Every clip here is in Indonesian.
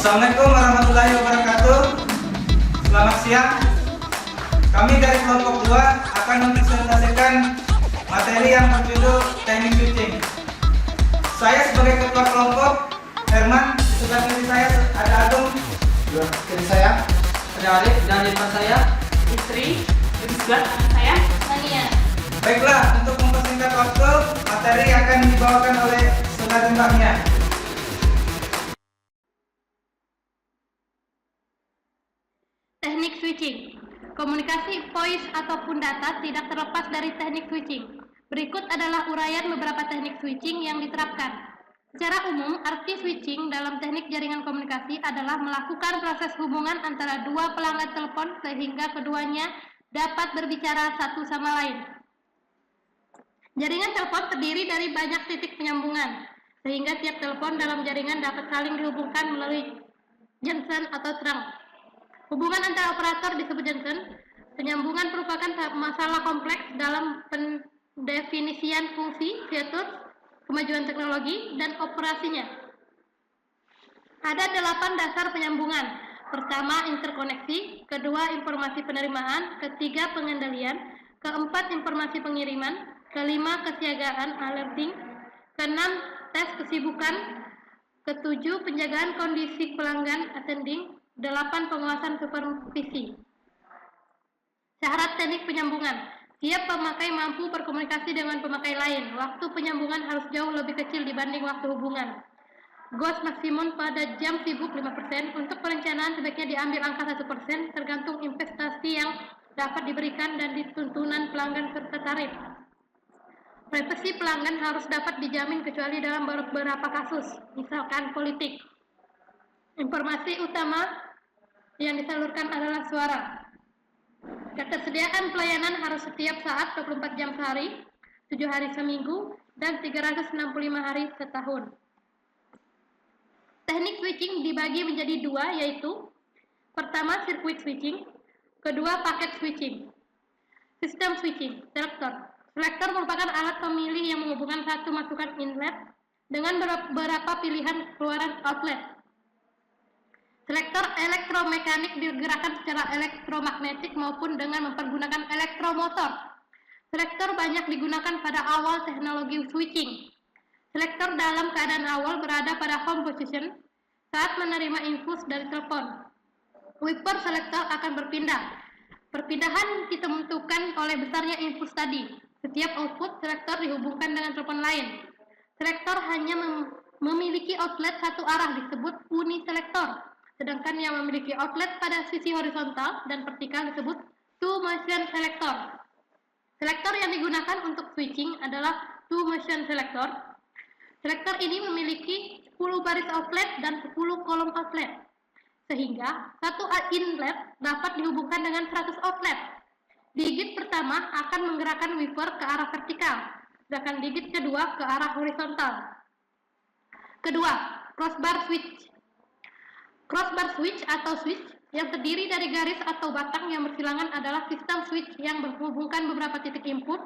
Assalamualaikum warahmatullahi wabarakatuh. Selamat siang. Kami dari kelompok 2 akan mempresentasikan materi yang berjudul teknik switching. Saya sebagai ketua kelompok, Herman. Di sebelah kiri saya ada Agung. Di kiri saya ada Arif, dan di depan saya Istri, di sebelah kanan saya Tania. Baiklah, untuk mempersingkat waktu, materi akan dibawakan oleh saudari Mbaknya. Teknik switching. Komunikasi voice ataupun data tidak terlepas dari teknik switching. Berikut adalah uraian beberapa teknik switching yang diterapkan. Secara umum, arti switching dalam teknik jaringan komunikasi adalah melakukan proses hubungan antara dua pelanggan telepon sehingga keduanya dapat berbicara satu sama lain. Jaringan telepon terdiri dari banyak titik penyambungan, sehingga tiap telepon dalam jaringan dapat saling dihubungkan melalui junction atau trunk. Hubungan antara operator disebut junction. Penyambungan merupakan masalah kompleks dalam pendefinisian fungsi, fitur, kemajuan teknologi, dan operasinya. Ada 8 dasar penyambungan. Pertama, interkoneksi. Kedua, informasi penerimaan. Ketiga, pengendalian. Keempat, informasi pengiriman. Kelima, kesiagaan, alerting. Keenam, tes kesibukan. Ketujuh, penjagaan kondisi pelanggan, attending. 8, penguasaan supervisi. Syarat teknik penyambungan. Tiap pemakai mampu berkomunikasi dengan pemakai lain. Waktu penyambungan harus jauh lebih kecil dibanding waktu hubungan. Ghost maksimum pada jam sibuk 5%. Untuk perencanaan sebaiknya diambil angka 1%, tergantung investasi yang dapat diberikan dan dituntunan pelanggan serta tarif. Privasi pelanggan harus dapat dijamin kecuali dalam beberapa kasus, misalkan politik. Informasi utama yang disalurkan adalah suara. Ketersediaan pelayanan harus setiap saat 24 jam sehari, 7 hari seminggu, dan 365 hari setahun. Teknik switching dibagi menjadi 2, yaitu pertama, sirkuit switching. Kedua, paket switching. Sistem switching, selektor. Selektor merupakan alat pemilih yang menghubungkan satu masukan inlet dengan beberapa pilihan keluaran outlet. Selektor elektromekanik digerakkan secara elektromagnetik maupun dengan mempergunakan elektromotor. Selektor banyak digunakan pada awal teknologi switching. Selektor dalam keadaan awal berada pada home position saat menerima impuls dari telepon. Wiper selektor akan berpindah. Perpindahan ditentukan oleh besarnya impuls tadi. Setiap output selektor dihubungkan dengan telepon lain. Selektor hanya memiliki outlet satu arah disebut uniselektor. Sedangkan yang memiliki outlet pada sisi horizontal dan vertikal disebut two-motion selector. Selektor yang digunakan untuk switching adalah two-motion selector. Selektor ini memiliki 10 baris outlet dan 10 kolom outlet, sehingga satu inlet dapat dihubungkan dengan 100 outlet. Digit pertama akan menggerakkan wiper ke arah vertikal, sedangkan digit kedua ke arah horizontal. Kedua, crossbar switch. Crossbar switch atau switch yang terdiri dari garis atau batang yang bersilangan adalah sistem switch yang menghubungkan beberapa titik input,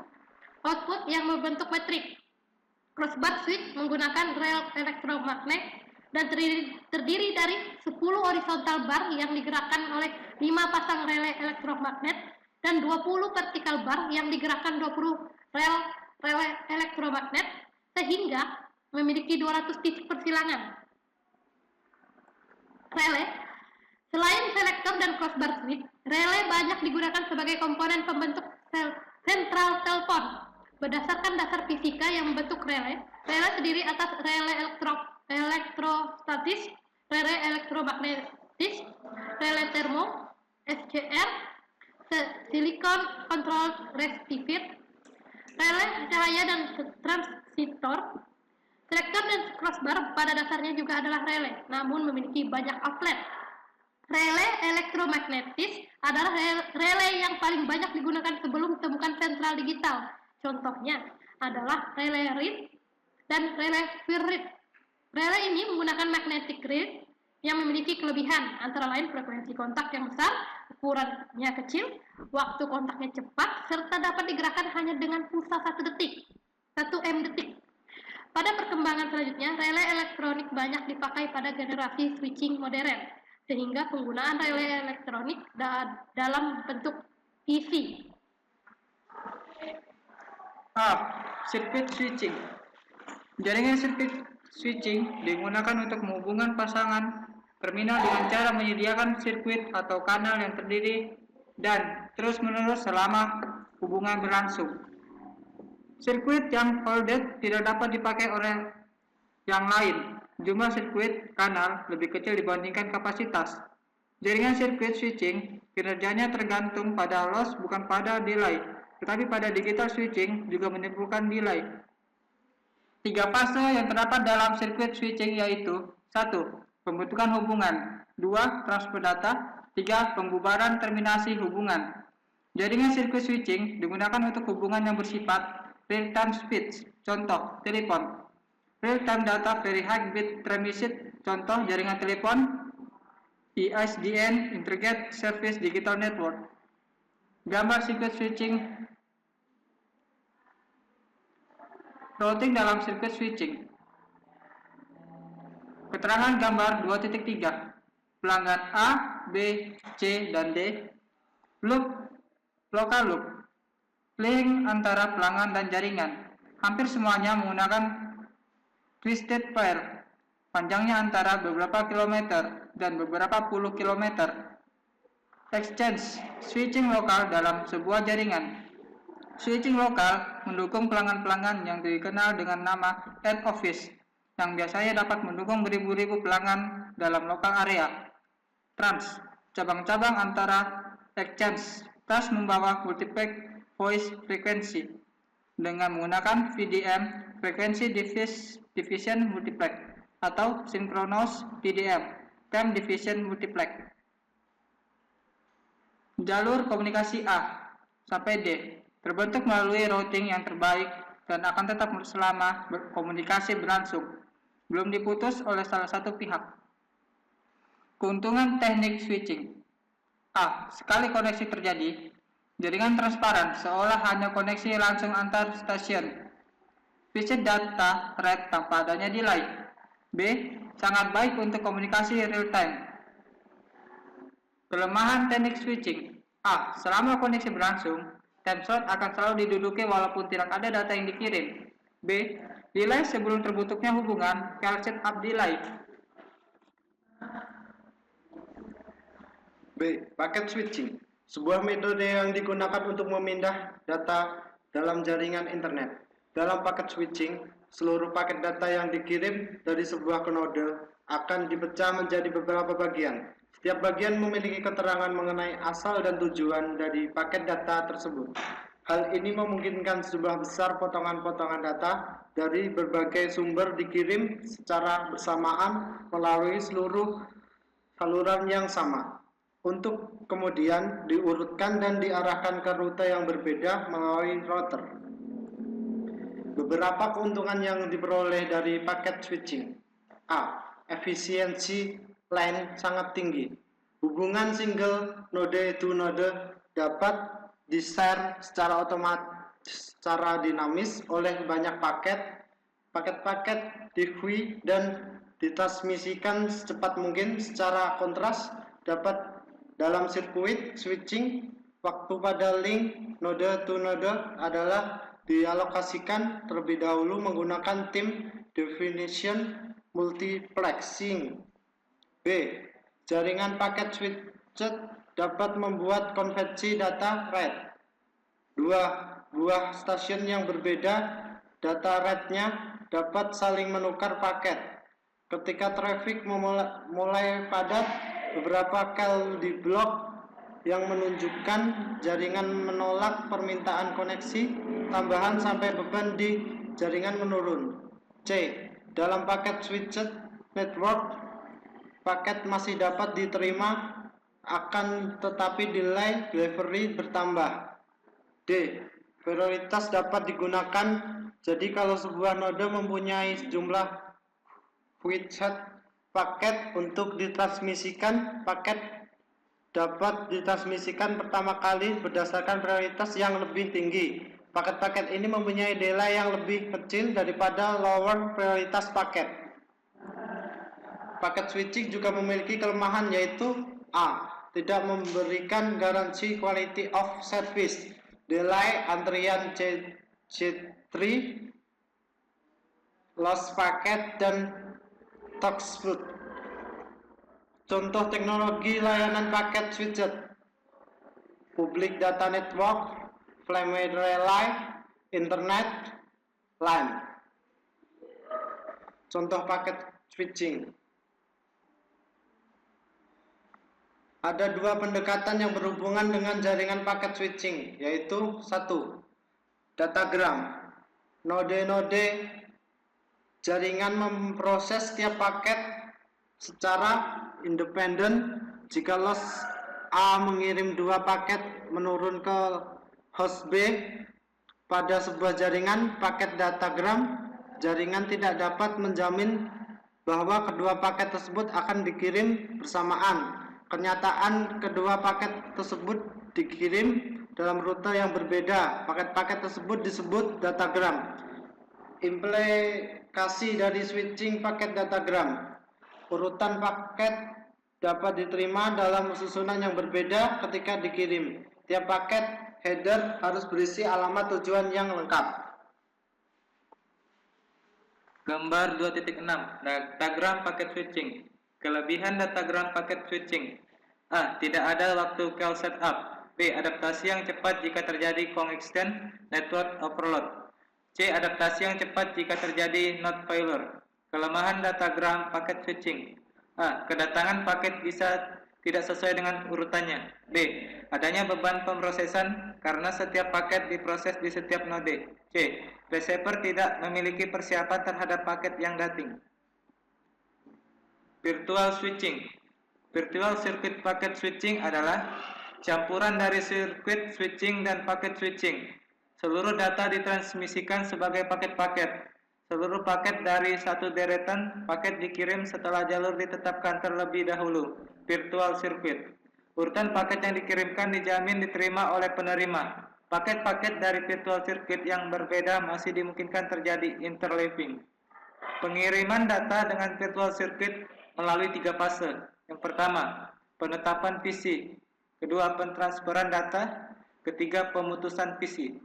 output yang membentuk metrik. Crossbar switch menggunakan rel elektromagnet dan terdiri dari 10 horizontal bar yang digerakkan oleh 5 pasang relay elektromagnet dan 20 vertikal bar yang digerakkan 20 relay elektromagnet sehingga memiliki 200 titik persilangan. Relay. Selain selektor dan crossbar switch, relay banyak digunakan sebagai komponen pembentuk sentral telepon. Berdasarkan dasar fisika yang membentuk relay terdiri atas relay elektrostatis, relay elektromagnetis, relay termo, SCR, silicon control rectifier, relay cahaya dan transistor. Selektor dan crossbar pada dasarnya juga adalah relay, namun memiliki banyak outlet. Relay elektromagnetis adalah relay yang paling banyak digunakan sebelum ditemukan sentral digital. Contohnya adalah relay reed dan relay feed reed. Relay ini menggunakan magnetic reed yang memiliki kelebihan, antara lain frekuensi kontak yang besar, ukurannya kecil, waktu kontaknya cepat, serta dapat digerakkan hanya dengan pulsa 1 detik, 1 m detik. Pada perkembangan selanjutnya, relay elektronik banyak dipakai pada generasi switching modern, sehingga penggunaan relay elektronik dalam bentuk PC. A. Circuit switching. Jaringan sirkuit switching digunakan untuk menghubungkan pasangan terminal dengan cara menyediakan sirkuit atau kanal yang terdiri dan terus-menerus selama hubungan berlangsung. Sirkuit yang folded tidak dapat dipakai oleh yang lain. Jumlah sirkuit kanal lebih kecil dibandingkan kapasitas. Jaringan sirkuit switching kinerjanya tergantung pada loss bukan pada delay, tetapi pada digital switching juga menimbulkan delay. 3 fase yang terdapat dalam sirkuit switching yaitu 1. Pembentukan hubungan, 2. Transfer data, 3. Pembubaran terminasi hubungan. Jaringan sirkuit switching digunakan untuk hubungan yang bersifat real-time speech, contoh, telepon. Real-time data very high bit transmission, contoh, jaringan telepon. ISDN, Integrated Service Digital Network. Gambar sirkuit switching. Routing dalam sirkuit switching. Keterangan gambar 2.3. Pelanggan A, B, C, dan D. Loop, local loop. Link antara pelanggan dan jaringan. Hampir semuanya menggunakan twisted pair. Panjangnya antara beberapa kilometer dan beberapa puluh kilometer. Exchange, switching lokal dalam sebuah jaringan. Switching lokal mendukung pelanggan-pelanggan yang dikenal dengan nama head office, yang biasanya dapat mendukung beribu-ribu pelanggan dalam lokal area. Trans, cabang-cabang antara exchange. Trans membawa multiplex voice frequency dengan menggunakan VDM, frequency division multiplex, atau synchronous PDM, time division multiplex. Jalur komunikasi A sampai D terbentuk melalui routing yang terbaik dan akan tetap selama komunikasi berlangsung, belum diputus oleh salah satu pihak. Keuntungan teknik switching. A. Sekali koneksi terjadi, jaringan transparan seolah hanya koneksi langsung antar stasiun. Fixed data rate tanpa adanya delay. B. Sangat baik untuk komunikasi real time. Kelemahan teknik switching. A. Selama koneksi berlangsung, time slot akan selalu diduduki walaupun tidak ada data yang dikirim. B. Delay sebelum terbentuknya hubungan, file setup delay. B. Paket switching, sebuah metode yang digunakan untuk memindah data dalam jaringan internet. Dalam paket switching, seluruh paket data yang dikirim dari sebuah node akan dipecah menjadi beberapa bagian. Setiap bagian memiliki keterangan mengenai asal dan tujuan dari paket data tersebut. Hal ini memungkinkan sejumlah besar potongan-potongan data dari berbagai sumber dikirim secara bersamaan melalui seluruh saluran yang sama, untuk kemudian diurutkan dan diarahkan ke rute yang berbeda melalui router. Beberapa keuntungan yang diperoleh dari paket switching. A. Efisiensi line sangat tinggi. Hubungan single node to node dapat di-share secara otomatis, secara dinamis oleh banyak paket. Paket-paket diffuse dan ditransmisikan secepat mungkin. Secara kontras, dapat dalam sirkuit switching, waktu pada link node to node adalah dialokasikan terlebih dahulu menggunakan time definition multiplexing. B. Jaringan paket switched dapat membuat konversi data rate. Dua buah stasiun yang berbeda, data rate-nya dapat saling menukar paket. Ketika traffic mulai padat, beberapa cal di blok yang menunjukkan jaringan menolak permintaan koneksi tambahan sampai beban di jaringan menurun. C. Dalam paket switched network, paket masih dapat diterima, akan tetapi delay delivery bertambah. D. Prioritas dapat digunakan, jadi kalau sebuah node mempunyai sejumlah switched paket untuk ditransmisikan, paket dapat ditransmisikan pertama kali berdasarkan prioritas yang lebih tinggi. Paket-paket ini mempunyai delay yang lebih kecil daripada lower prioritas paket. paket switching juga memiliki kelemahan, yaitu A. Tidak memberikan garansi quality of service, delay antrian C3, lost packet, dan toxfruit. Contoh teknologi layanan paket switched: public data network, flammable relay, internet, LAN. Contoh paket switching. Ada dua pendekatan yang berhubungan dengan jaringan paket switching, yaitu 1. Datagram. Node-node jaringan memproses setiap paket secara independen. Jika host A mengirim 2 paket menurun ke host B pada sebuah jaringan paket datagram, jaringan tidak dapat menjamin bahwa kedua paket tersebut akan dikirim bersamaan. Kenyataan kedua paket tersebut dikirim dalam rute yang berbeda. Paket-paket tersebut disebut datagram. Implikasi dari switching paket datagram: urutan paket dapat diterima dalam susunan yang berbeda ketika dikirim. Tiap paket header harus berisi alamat tujuan yang lengkap. Gambar 2.6, datagram paket switching. Kelebihan datagram paket switching: A. Tidak ada waktu call setup. B. Adaptasi yang cepat jika terjadi congestion network overload. C. Adaptasi yang cepat jika terjadi node failure. Kelemahan datagram paket switching: A. Kedatangan paket bisa tidak sesuai dengan urutannya. B. Adanya beban pemrosesan karena setiap paket diproses di setiap node. C. Receiver tidak memiliki persiapan terhadap paket yang dating. Virtual switching. Virtual circuit packet switching adalah campuran dari circuit switching dan paket switching. Seluruh data ditransmisikan sebagai paket-paket. Seluruh paket dari satu deretan paket dikirim setelah jalur ditetapkan terlebih dahulu. Virtual circuit. Urutan paket yang dikirimkan dijamin diterima oleh penerima. Paket-paket dari virtual circuit yang berbeda masih dimungkinkan terjadi interleaving. Pengiriman data dengan virtual circuit melalui 3 fase. Yang pertama, penetapan PC. Kedua, pentransferan data. Ketiga, pemutusan PC.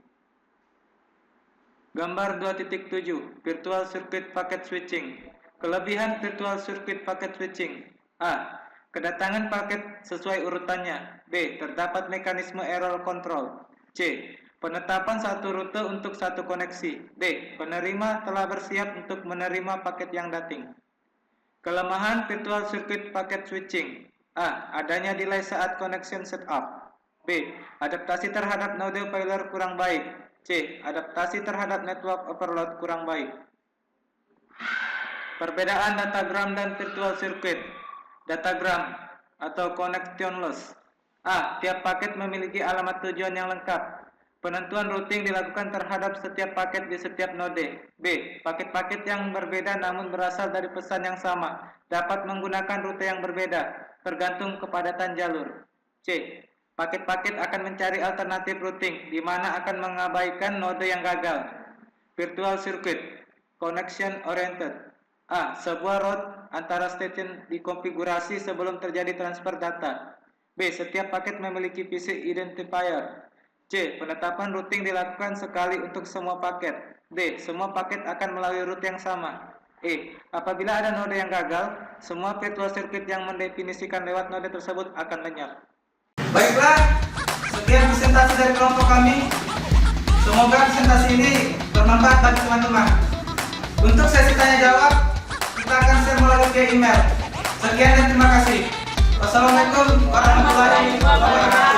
Gambar 2.7, virtual circuit packet switching. Kelebihan virtual circuit packet switching: A. Kedatangan paket sesuai urutannya. B. Terdapat mekanisme error control. C. Penetapan satu rute untuk satu koneksi. D. Penerima telah bersiap untuk menerima paket yang dating. Kelemahan virtual circuit packet switching: A. Adanya delay saat connection setup. B. Adaptasi terhadap node failure kurang baik. C. Adaptasi terhadap network overload kurang baik. Perbedaan datagram dan virtual circuit. Datagram atau connection loss: A. Tiap paket memiliki alamat tujuan yang lengkap. Penentuan routing dilakukan terhadap setiap paket di setiap node. B. Paket-paket yang berbeda namun berasal dari pesan yang sama dapat menggunakan rute yang berbeda tergantung kepadatan jalur. C. Paket-paket akan mencari alternatif routing di mana akan mengabaikan node yang gagal. Virtual circuit connection oriented: A. Sebuah route antara station dikonfigurasi sebelum terjadi transfer data. B. Setiap paket memiliki PC identifier. C. Penetapan routing dilakukan sekali untuk semua paket. D. Semua paket akan melalui rute yang sama. E. Apabila ada node yang gagal, semua virtual circuit yang mendefinisikan lewat node tersebut akan lenyap. Baiklah, sekian presentasi dari kelompok kami. Semoga presentasi ini bermanfaat bagi teman-teman. Untuk sesi tanya jawab, kita akan share melalui via email. Sekian dan terima kasih. Wassalamualaikum warahmatullahi wabarakatuh.